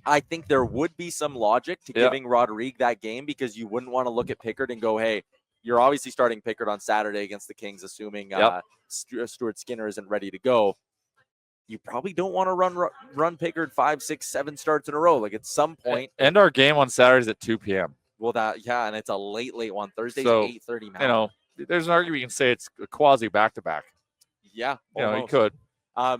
I think there would be some logic to giving Rodrigue that game, because you wouldn't want to look at Pickard and go, hey, you're obviously starting Pickard on Saturday against the Kings, assuming Stuart Skinner isn't ready to go. You probably don't want to run Pickard 5, 6, 7 starts in a row. Like, at some point. And our game on Saturday is at 2 p.m. Well, and it's a late one. Thursday's 8:30 now. There's an argument you can say it's a quasi back-to-back. Yeah. You could.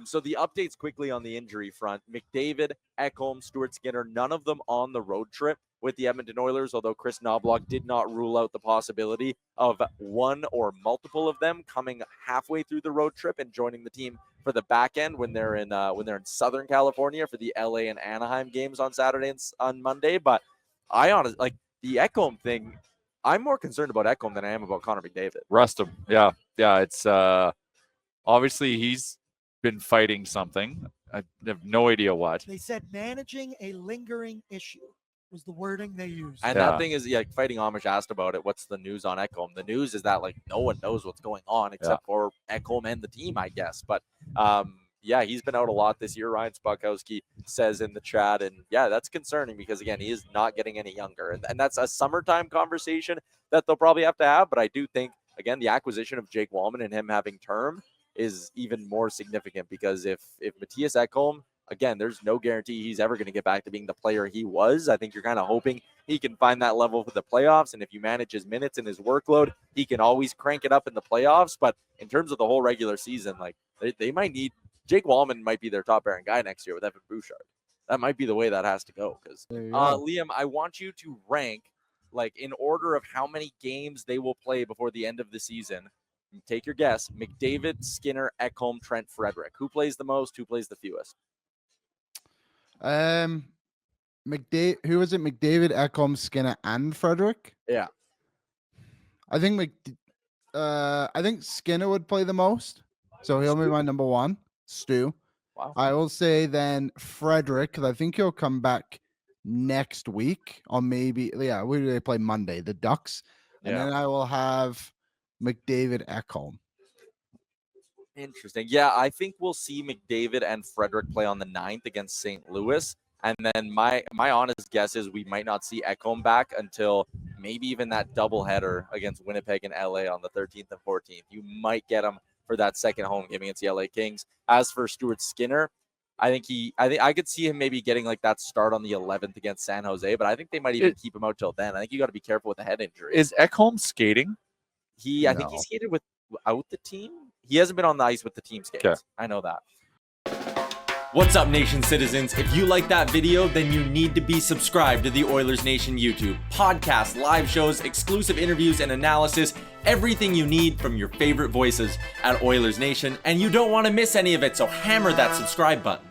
So the updates quickly on the injury front: McDavid, Ekholm, Stuart Skinner, none of them on the road trip with the Edmonton Oilers, although Chris Knobloch did not rule out the possibility of one or multiple of them coming halfway through the road trip and joining the team for the back end when they're in Southern California for the LA and Anaheim games on Saturday and on Monday. But I honestly, like, the Ekholm thing, I'm more concerned about Ekholm than I am about Connor McDavid. Rest him. Yeah. It's obviously he's been fighting something. I have no idea what. They said managing a lingering issue was the wording they used. And that thing is, Fighting Amish asked about it. What's the news on Ekholm? The news is that, like, no one knows what's going on except for Ekholm and the team, I guess. But he's been out a lot this year. Ryan Spokowski says in the chat, and that's concerning because, again, he is not getting any younger, and that's a summertime conversation that they'll probably have to have. But I do think, again, the acquisition of Jake Wallman and him having term is even more significant, because if Mattias Ekholm, again, there's no guarantee he's ever going to get back to being the player he was. I think you're kind of hoping he can find that level for the playoffs, and if you manage his minutes and his workload, he can always crank it up in the playoffs. But in terms of the whole regular season, like, they might need Jake Wallman might be their top pairing guy next year with Evan Bouchard. That might be the way that has to go. Because Liam, I want you to rank, like, in order of how many games they will play before the end of the season. Take your guess: McDavid, Skinner, Ekholm, Trent, Frederick. Who plays the most? Who plays the fewest? Who was it? McDavid, Ekholm, Skinner, and Frederick. Yeah, I think Skinner would play the most, so he'll be my number one. Stu. Wow. I will say then Frederick, because I think he'll come back next week, or maybe where do they play Monday? The Ducks, and then I will have McDavid, Ekholm. Interesting. Yeah, I think we'll see McDavid and Frederick play on the 9th against St. Louis. And then my honest guess is we might not see Ekholm back until maybe even that doubleheader against Winnipeg and LA on the 13th and 14th. You might get him for that second home game against the LA Kings. As for Stuart Skinner, I think I could see him maybe getting like that start on the 11th against San Jose, but I think they might even keep him out till then. I think you got to be careful with the head injury. Is Ekholm skating? I think he skated without the team. He hasn't been on the ice with the team skates. Okay. I know that. What's up, Nation citizens? If you like that video, then you need to be subscribed to the Oilers Nation YouTube. Podcasts, live shows, exclusive interviews, and analysis. Everything you need from your favorite voices at Oilers Nation. And you don't want to miss any of it, so hammer that subscribe button.